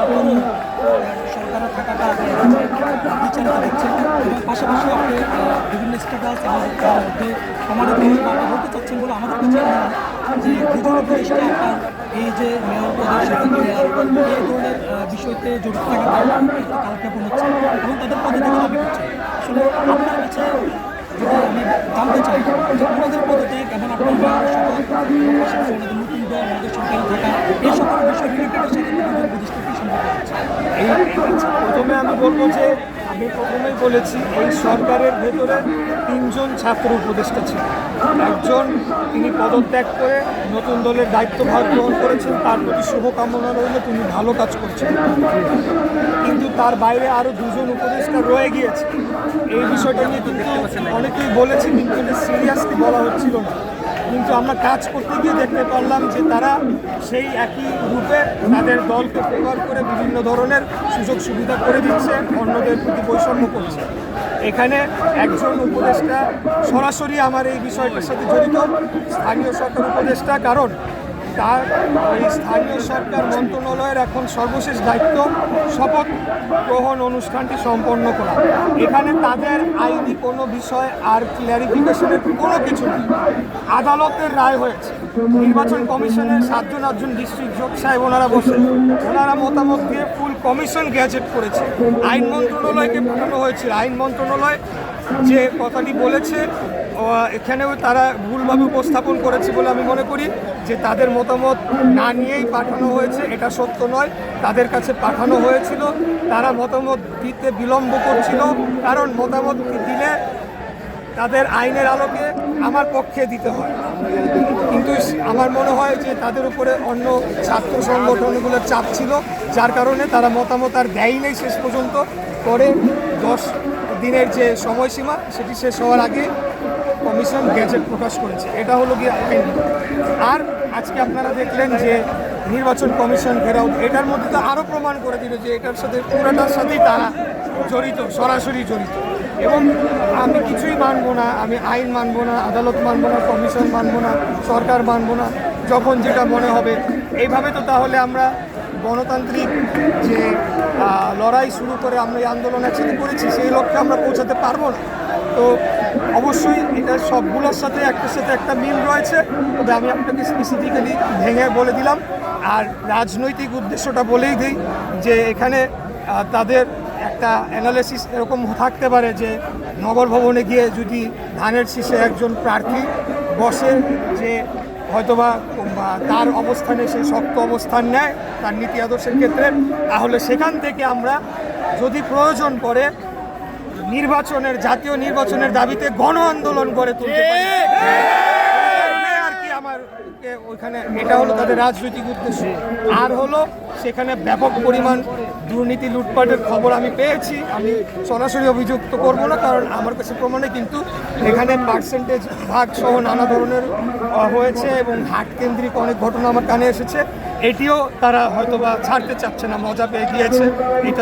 তরুণ সরকারের থাকাটা বিচারিতা দেখছেন এবং পাশাপাশি আপনি বিভিন্ন স্ট্যাটাস এবং তার মধ্যে সমাজের বার্তা বলতে চাচ্ছেন বলে আমাদের কাছে মনে হয় যে দুজন উপদেষ্টা আপনার এই যে মেয়র পদের সাথে এই ধরনের বিষয়তে জড়িত থাকাটা একটা কালক্ষেপণ হচ্ছে এবং তাদের পদে থেকে দাবি করছে। আসলে আপনার কাছে যদি আমি জানতে চাই যে ওনাদের পদত্যাগ এবং আপনার মেয়রের শপথ এবং পাশাপাশি ওনাদের নতুন দল ওনাদের সরকারে থাকা এই সকল বিষয় রিলেটেডের সাথে দুজন উপদেষ্টা কি সম্পর্ক হচ্ছে? প্রথমে আমি বলবো যে আমি প্রথমেই বলেছি এই সরকারের ভেতরে তিনজন ছাত্র উপদেষ্টা ছিল। একজন তিনি পদত্যাগ করে নতুন দলের দায়িত্বভার গ্রহণ করেছেন, তার প্রতি শুভকামনা রইল, তিনি ভালো কাজ করছেন। কিন্তু তার বাইরে আরও দুজন উপদেষ্টা রয়ে গিয়েছে। এই বিষয়টা নিয়ে কিন্তু অনেকেই বলেছে, কিন্তু এটা সিরিয়াসলি বলা হচ্ছিল না। কিন্তু আমরা কাজ করতে গিয়ে দেখতে পারলাম যে তারা সেই একই রূপে তাদের দলকে ব্যবহার করে বিভিন্ন ধরনের সুযোগ সুবিধা করে দিচ্ছে, অন্যদের প্রতি বৈষম্য করছে। এখানে একজন উপদেষ্টা সরাসরি আমার এই বিষয়টার সাথে জড়িত, স্থানীয় সরকার উপদেষ্টা, কারণ তার এই স্থানীয় সরকার মন্ত্রণালয়ের এখন সর্বশেষ দায়িত্ব শপথ গ্রহণ অনুষ্ঠানটি সম্পন্ন করা। এখানে তাদের আইনি কোনো বিষয় আর ক্ল্যারিফিকেশনের কোনো কিছু নেই। আদালতের রায় হয়েছে, নির্বাচন কমিশনের 7 জন 8 জন ডিস্ট্রিক্ট জজ সাহেব ওনারা বসে ওনারা মতামত দিয়ে ফুল কমিশন গ্যাজেট করেছে। আইন মন্ত্রণালয়কে পাঠানো হয়েছিল। আইন মন্ত্রণালয় যে কথাটি বলেছে এখানেও তারা ভুলভাবে উপস্থাপন করেছে বলে আমি মনে করি, যে তাদের মতামত না নিয়েই পাঠানো হয়েছে এটা সত্য নয়। তাদের কাছে পাঠানো হয়েছিল, তারা মতামত দিতে বিলম্ব করছিল, কারণ মতামত দিলে তাদের আইনের আলোকে আমার পক্ষে দিতে হয়। কিন্তু আমার মনে হয় যে তাদের উপরে অন্য ছাত্র সংগঠনগুলোর চাপ ছিল, যার কারণে তারা মতামত আর দেয়ই নেই শেষ পর্যন্ত। পরে 10 দিনের যে সময়সীমা সেটি শেষ হওয়ার আগে কমিশন গেজেট প্রকাশ করেছে। এটা হলো গিয়ে আইন। আর আজকে আপনারা দেখলেন যে নির্বাচন কমিশন ঘেরাও, এটার মধ্যে তো আরও প্রমাণ করে দিল যে এটার সাথে পুরোটার সাথেই তারা জড়িত, সরাসরি জড়িত। এবং আমি কিছুই মানব না, আমি আইন মানব না, আদালত মানব না, কমিশন মানব না, সরকার মানব না, যখন যেটা মনে হবে। এইভাবে তো তাহলে আমরা গণতান্ত্রিক যে লড়াই শুরু করে আমরা এই আন্দোলন একসাথে করেছি, সেই লক্ষ্যে আমরা পৌঁছাতে পারবো না। তো অবশ্যই এটা সবগুলোর সাথে একটার সাথে একটা মিল রয়েছে। তবে আমি আপনাকে স্পেসিফিক্যালি ভেঙে বলে দিলাম। আর রাজনৈতিক উদ্দেশ্যটা বলেই দিই যে এখানে তাদের একটা অ্যানালিসিস এরকম থাকতে পারে যে নগর ভবনে গিয়ে যদি ধানের শীষে একজন প্রার্থী বসে, যে হয়তোবা তার অবস্থানে সে শক্ত অবস্থান নেয় তার নীতি আদর্শের ক্ষেত্রে, তাহলে সেখান থেকে আমরা যদি প্রয়োজন পড়ে জাতীয় নির্বাচনের দাবিতে গণ আন্দোলন গড়ে তুলতে পারি। আর কি আমার ওইখানে এটা হলো তাদের রাজনৈতিক উদ্দেশ্য। আর হলো সেখানে ব্যাপক পরিমাণ দুর্নীতি লুটপাটের খবর আমি পেয়েছি। আমি সরাসরি অভিযুক্ত করব না, কারণ আমার কাছে প্রমাণে কিন্তু এখানে পার্সেন্টেজ ভাগ সহ নানা ধরনের হয়েছে এবং হাট কেন্দ্রিক অনেক ঘটনা আমার কানে এসেছে। এটিও তারা হয়তোবা ছাড়তে চাচ্ছে না, মজা পেয়ে গিয়েছে এটা